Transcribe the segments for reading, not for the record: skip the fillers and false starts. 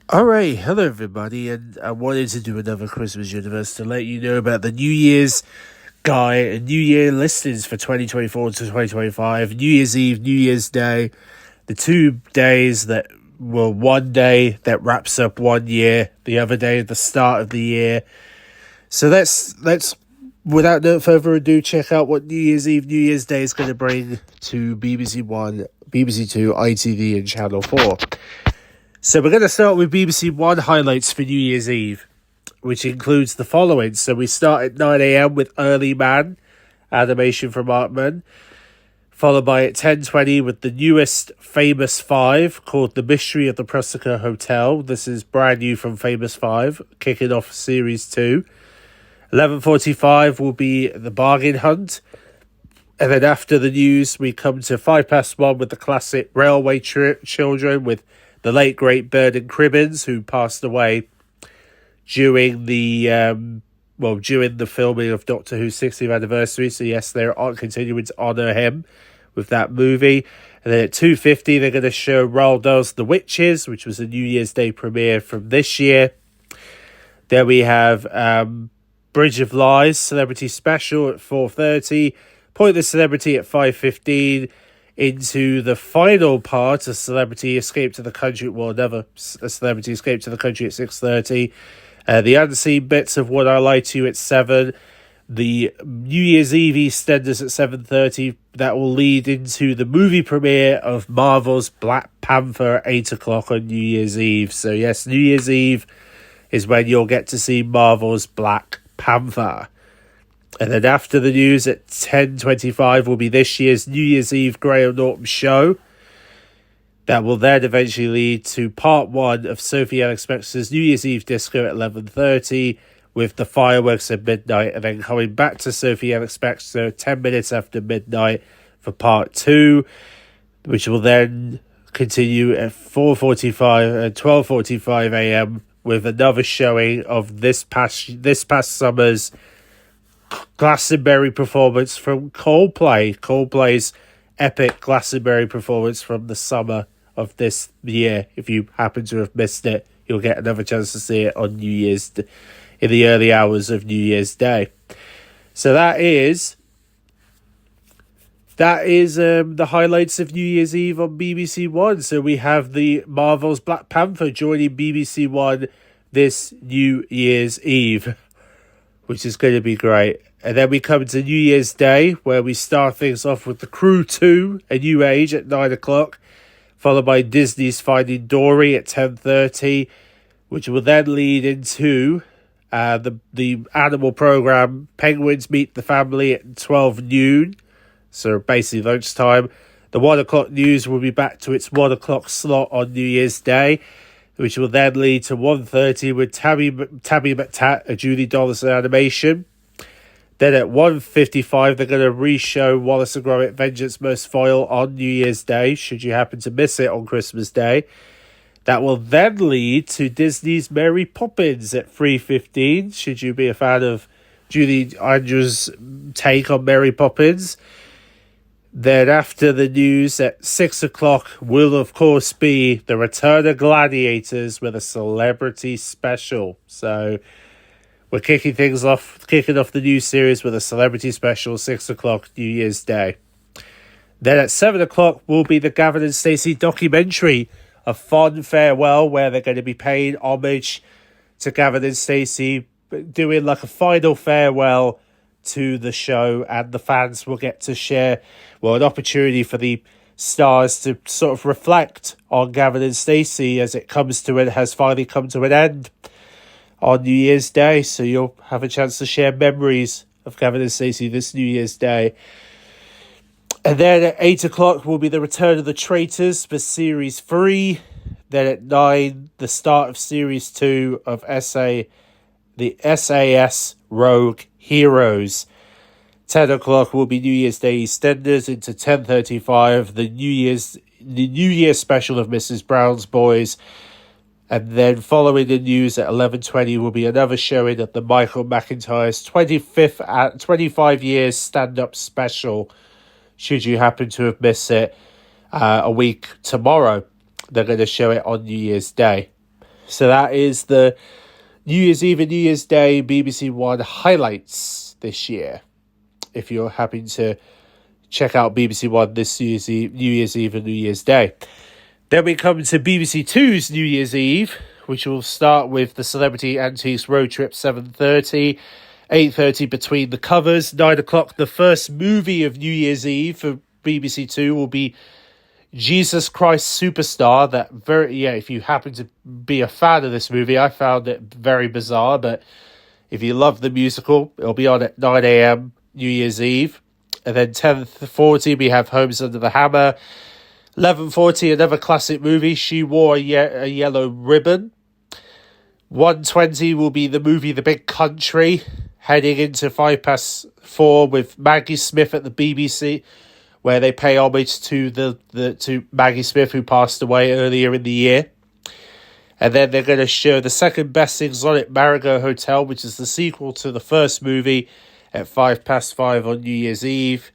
All right, hello everybody, and I wanted to do another Christmas Universe to let you know about the New Year's guy and New Year listings for 2024 to 2025, New Year's Eve, New Year's Day, the 2 days that were one day that wraps up one year, the other day at the start of the year. So let's without no further ado check out what New Year's Eve, New Year's Day is going to bring to BBC One, BBC Two, ITV, and Channel 4. So we're going to start with BBC One highlights for New Year's Eve, which includes the following. So we start at 9 a.m. with Early Man, animation from Artman, followed by at 10:20 with the newest Famous Five called The Mystery of the Prosecco Hotel. This is brand new from Famous Five, kicking off Series 2. 11:45 will be The Bargain Hunt. And then after the news, we come to 1:05 with the classic Railway Children with the late, great Bernard Cribbins, who passed away during the filming of Doctor Who's 60th anniversary. So yes, they're continuing to honour him with that movie. And then at 2:50, they're going to show Roald Dahl's The Witches, which was a New Year's Day premiere from this year. Then we have Bridge of Lies Celebrity Special at 4:30. Point the Celebrity at 5:15. Into the final part, a Celebrity Escape to the Country, a Celebrity Escape to the Country at 6:30. The Unseen Bits of What I Lie to You at 7. The New Year's Eve EastEnders at 7:30. That will lead into the movie premiere of Marvel's Black Panther at 8 o'clock on New Year's Eve. So yes, New Year's Eve is when you'll get to see Marvel's Black Panther. And then after the news at 10:25 will be this year's New Year's Eve Graham Norton show. That will then eventually lead to part one of Sophie Ellis-Bextor's New Year's Eve disco at 11:30 with the fireworks at midnight, and then coming back to Sophie Ellis-Bextor 10 minutes after midnight for part two, which will then continue at 4:45 and 12:45 a.m. with another showing of this past summer's Glastonbury performance from Coldplay. Coldplay's epic Glastonbury performance from the summer of this year. If you happen to have missed it, you'll get another chance to see it on in the early hours of New Year's Day. So that is the highlights of New Year's Eve on BBC One. So we have the Marvel's Black Panther joining BBC One this New Year's Eve, which is going to be great. And then we come to New Year's Day, where we start things off with The Crew 2, A New Age at 9 o'clock, followed by Disney's Finding Dory at 10:30, which will then lead into the animal program Penguins Meet the Family at 12 noon, so basically lunchtime. The 1 o'clock news will be back to its 1 o'clock slot on New Year's Day, which will then lead to 1:30 with Tabby McTat, a Julie Donaldson animation. Then at 1:55, they're going to re-show Wallace and Gromit Vengeance Most Foil on New Year's Day, should you happen to miss it on Christmas Day. That will then lead to Disney's Mary Poppins at 3:15, should you be a fan of Julie Andrews' take on Mary Poppins. Then after the news at 6 o'clock will, of course, be The Return of Gladiators with a celebrity special. So we're kicking off the new series with a celebrity special, 6 o'clock, New Year's Day. Then at 7 o'clock will be the Gavin and Stacey documentary, A Fond Farewell, where they're going to be paying homage to Gavin and Stacey, doing like a final farewell to the show, and the fans will get to share, an opportunity for the stars to sort of reflect on Gavin and Stacey as it has finally come to an end on New Year's Day. So you'll have a chance to share memories of Gavin and Stacey this New Year's Day. And then at 8 o'clock will be the Return of the Traitors for Series 3. Then at 9, the start of Series 2 of the SAS Rogue Heroes. 10 o'clock will be New Year's Day EastEnders. Into 10:35, the New Year special of Mrs. Brown's Boys. And then following the news at 11:20 will be another showing of the Michael McIntyre's 25 years stand-up special, should you happen to have missed it a week tomorrow. They're going to show it on New Year's Day. So that is the New Year's Eve and New Year's Day BBC One highlights this year. If you're happy to check out BBC One this New Year's Eve and New Year's Day. Then we come to BBC Two's New Year's Eve, which will start with the Celebrity Antiques Road Trip 7:30, 8:30 Between the Covers, 9 o'clock. The first movie of New Year's Eve for BBC Two will be Jesus Christ Superstar. If you happen to be a fan of this movie, I found it very bizarre, but if you love the musical, it'll be on at 9 a.m. New Year's Eve. And then 10:40 we have Homes Under the Hammer. 11:40 another classic movie, She Wore a Yellow Ribbon. 1:20 will be the movie The Big Country, heading into 4:05 with Maggie Smith at the BBC, where they pay homage to to Maggie Smith, who passed away earlier in the year. And then they're going to show the second best exotic Marigot Hotel, which is the sequel to the first movie, at 5:05 on New Year's Eve.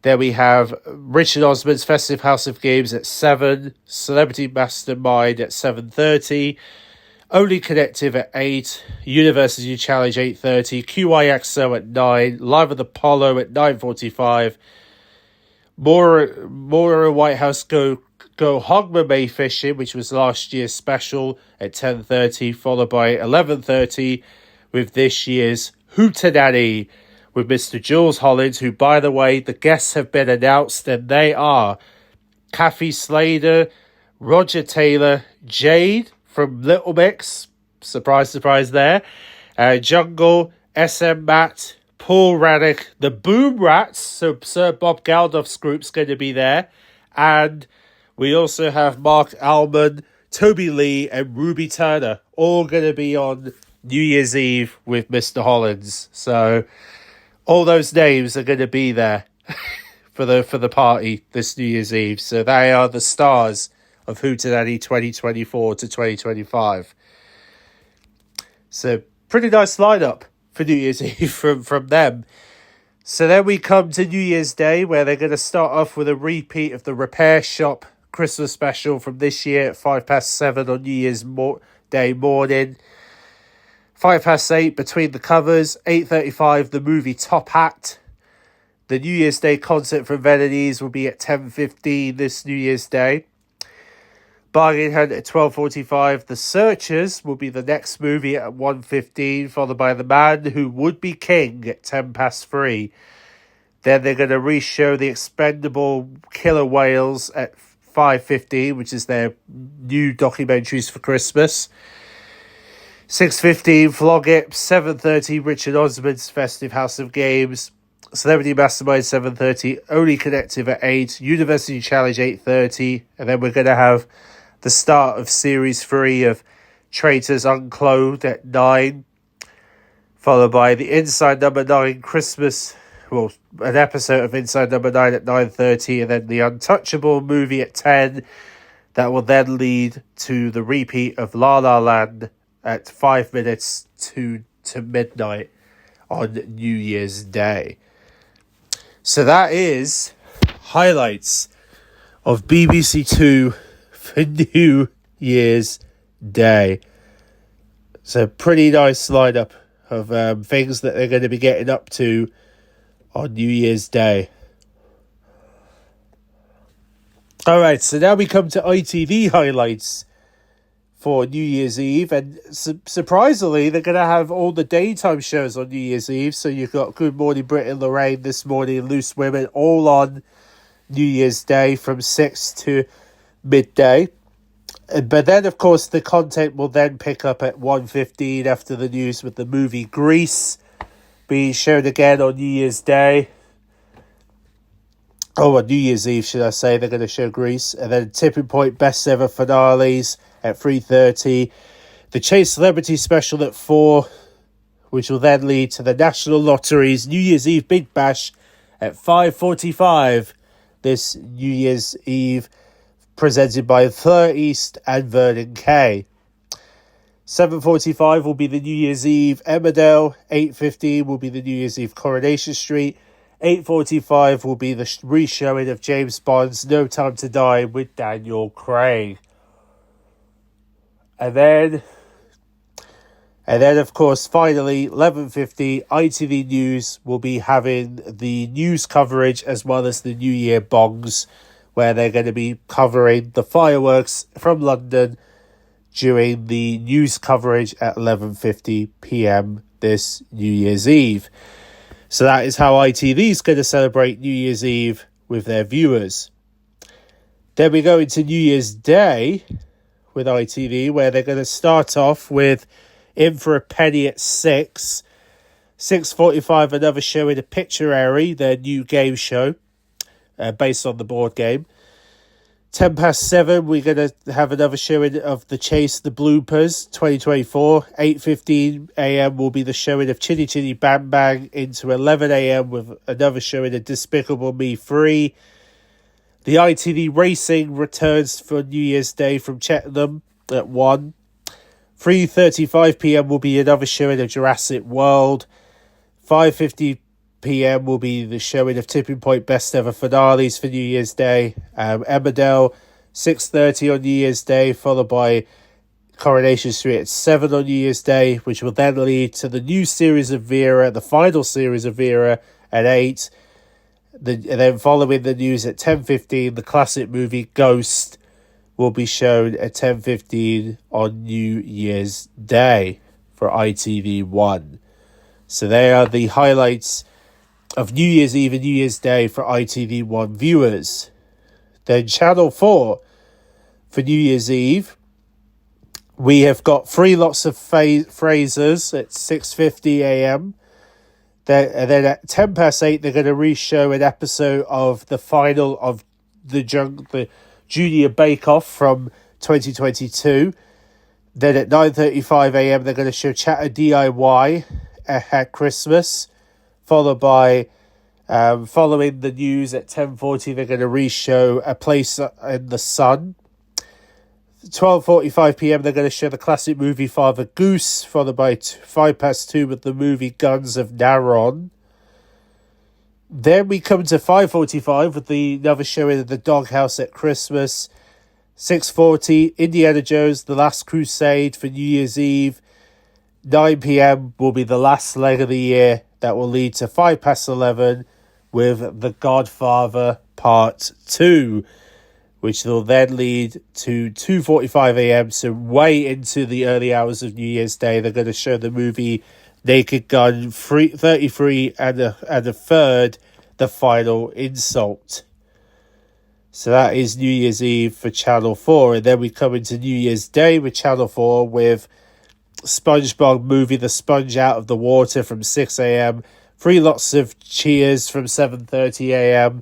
Then we have Richard Osman's Festive House of Games at 7, Celebrity Mastermind at 7:30, Only Connective at 8, University Challenge 8:30, QIXO at 9, Live at Apollo at 9:45, Mora White House Go Hogma May Fishing, which was last year's special, at 10:30, followed by 11:30 with this year's Hootenanny with Mr. Jules Hollins, who, by the way, the guests have been announced, and they are Kathy Slater, Roger Taylor, Jade from Little Mix, surprise, surprise there, Jungle, SM Matt, Paul Rannick, the Boom Rats, so Sir Bob Geldof's group's going to be there, and we also have Mark Almond, Toby Lee, and Ruby Turner, all going to be on New Year's Eve with Mr. Hollins. So all those names are going to be there for the party this New Year's Eve. So they are the stars of Hootenanny 2024 to 2025. So pretty nice lineup for New Year's Eve from them. So then we come to New Year's Day, where they're going to start off with a repeat of the Repair Shop Christmas special from this year at 7:05 on New Year's Day morning. 8:05 Between the Covers, 8:35 the movie Top Hat. The New Year's Day concert from Venonese will be at 10:15 this New Year's Day. Bargain Hunt at 12:45. The Searchers will be the next movie at 1:15, followed by The Man Who Would Be King at 3:10. Then they're going to re-show The Expendable Killer Whales at 5:15, which is their new documentaries for Christmas. 6:15 Flog It. 7:30 Richard Osman's Festive House of Games. Celebrity Mastermind 7:30. Only Connective at 8. University Challenge 8:30. And then we're going to have the start of Series 3 of Traitors Unclothed at 9. Followed by the Inside Number 9 Christmas. Well, an episode of Inside Number 9 at 9:30. And then the Untouchable movie at 10. That will then lead to the repeat of La La Land at 5 minutes to midnight on New Year's Day. So that is highlights of BBC Two for New Year's Day. So pretty nice lineup of things that they're going to be getting up to on New Year's Day. Alright, so now we come to ITV highlights for New Year's Eve, and surprisingly they're going to have all the daytime shows on New Year's Eve. So you've got Good Morning Britain, Lorraine, This Morning, Loose Women, all on New Year's Day from 6 to midday. But then, of course, the content will then pick up at 1:15 after the news, with the movie Grease being shown again on New Year's Day. Oh, on New Year's Eve, should I say. They're going to show Grease. And then Tipping Point Best Ever Finales at 3:30. The Chase Celebrity Special at 4, which will then lead to the National Lottery's New Year's Eve Big Bash at 5:45 this New Year's Eve, presented by Fleur East and Vernon Kay. 7:45 will be the New Year's Eve Emmerdale. 8:15 will be the New Year's Eve Coronation Street. 8:45 will be the re-showing of James Bond's No Time to Die with Daniel Craig. And then, of course, finally, 11:50, ITV News will be having the news coverage as well as the New Year bongs, where they're going to be covering the fireworks from London during the news coverage at 11:50 p.m. this New Year's Eve. So that is how ITV is going to celebrate New Year's Eve with their viewers. Then we go into New Year's Day with ITV, where they're going to start off with In for a Penny at 6. 6:45, another show in a Pictionary, their new game show, based on the board game. 7:10, we're going to have another showing of The Chase, the Bloopers, 2024. 8:15 a.m. will be the showing of Chitty Chitty Bang Bang, into 11 a.m. with another showing of Despicable Me 3. The ITV Racing returns for New Year's Day from Cheltenham at 1. 3:35 p.m. will be another showing of Jurassic World. 5:50 p.m. will be the showing of Tipping Point Best Ever Finales for New Year's Day. Emmerdale, 6:30 on New Year's Day, followed by Coronation Street at 7 on New Year's Day, which will then lead to the new series of Vera, the final series of Vera, at 8. And then following the news at 10:15, the classic movie Ghost will be shown at 10:15 on New Year's Day for ITV1. So they are the highlights of New Year's Eve and New Year's Day for ITV1 viewers. Then Channel 4 for New Year's Eve, we have got Three Lots of Frasers at 6:50 a.m. And then at 8:10, they're going to re-show an episode of the final of the Junior Bake Off from 2022. Then at 9:35 a.m, they're going to show Chatter DIY at Christmas, followed by following the news at 10:40, they're going to re-show A Place in the Sun. 12:45 p.m, they're going to show the classic movie Father Goose, followed by 2:05 with the movie Guns of Naron. Then we come to 5:45 with another showing of The Doghouse at Christmas. 6:40, Indiana Jones, The Last Crusade for New Year's Eve. 9 p.m. will be the last leg of the year. That will lead to 11:05 with The Godfather Part 2, which will then lead to 2:45 a.m. So way into the early hours of New Year's Day, they're going to show the movie Naked Gun 33 and a third, The Final Insult. So that is New Year's Eve for Channel 4. And then we come into New Year's Day with Channel 4 with SpongeBob movie The Sponge Out of the Water from 6 a.m. Three Lots of Cheers from 7:30 a.m.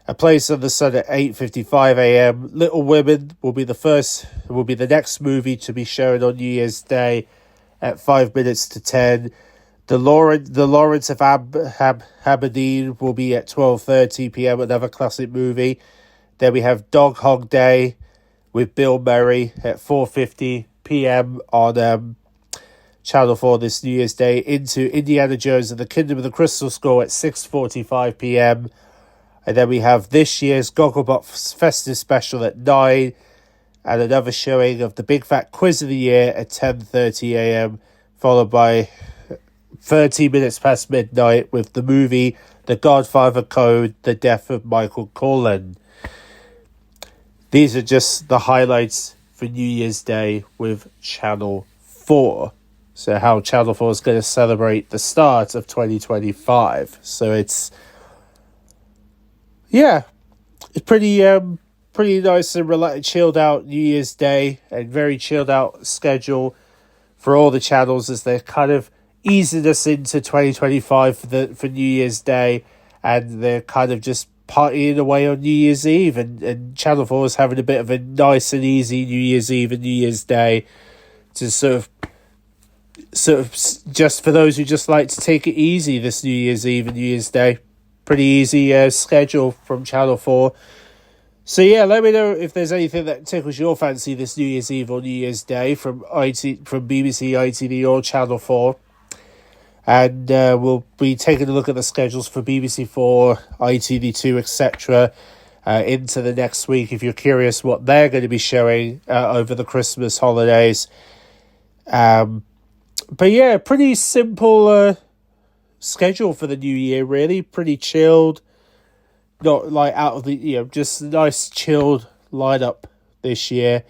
A Place on the Sun at 8:55 a.m. Little Women will be the next movie to be shown on New Year's Day at 5 minutes to 10. The Lawrence of Aberdeen will be at 12:30 p.m. Another classic movie. Then we have Dog Hog Day with Bill Murray at 4:50 p.m. on Channel 4 this New Year's Day. Into Indiana Jones and the Kingdom of the Crystal Skull at 6:45 p.m. And then we have this year's Gogglebox Festive Special at 9. And another showing of the Big Fat Quiz of the Year at 10:30 a.m. Followed by 30 minutes past midnight with the movie The Godfather Code, The Death of Michael Corleone. These are just the highlights for New Year's Day with Channel 4. So how Channel 4 is going to celebrate the start of 2025. So it's pretty nice and chilled out New Year's Day, and very chilled out schedule for all the channels as they're kind of easing us into 2025 for New Year's Day, and they're kind of just partying away on New Year's Eve, and Channel 4 is having a bit of a nice and easy New Year's Eve and New Year's Day to sort of just for those who just like to take it easy this New Year's Eve and New Year's Day. Pretty easy schedule from Channel 4. So yeah, let me know if there's anything that tickles your fancy this New Year's Eve or New Year's Day from BBC, ITV or Channel 4. And we'll be taking a look at the schedules for BBC4, ITV2, etc. into the next week if you're curious what they're going to be showing over the Christmas holidays. But yeah, pretty simple schedule for the new year, really. Pretty chilled. Not like out of the, just nice chilled lineup this year.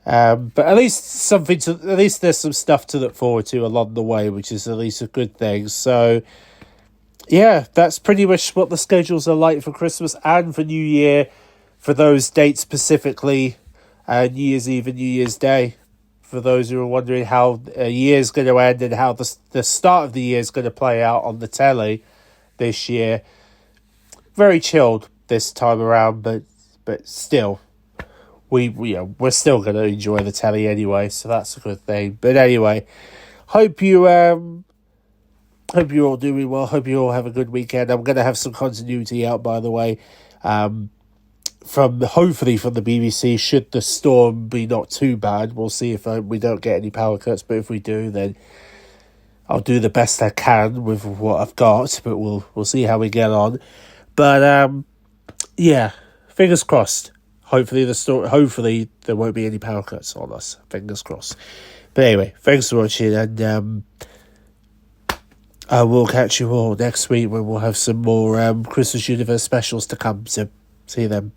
But at least there's some stuff to look forward to along the way, which is at least a good thing. So yeah, that's pretty much what the schedules are like for Christmas and for New Year, for those dates specifically, New Year's Eve and New Year's Day. For those who are wondering how a year's going to end and how the start of the year is going to play out on the telly this year. Very chilled this time around, but still, we're still going to enjoy the telly anyway, so that's a good thing. But anyway, hope you all doing well. Hope you all have a good weekend. I'm going to have some continuity out, by the way, hopefully from the BBC. Should the storm be not too bad, we'll see if we don't get any power cuts. But if we do, then I'll do the best I can with what I've got. But we'll see how we get on. But yeah, fingers crossed. Hopefully there won't be any power cuts on us. Fingers crossed. But anyway, thanks for watching, and I will catch you all next week when we'll have some more Christmas Universe specials to come. So see you then.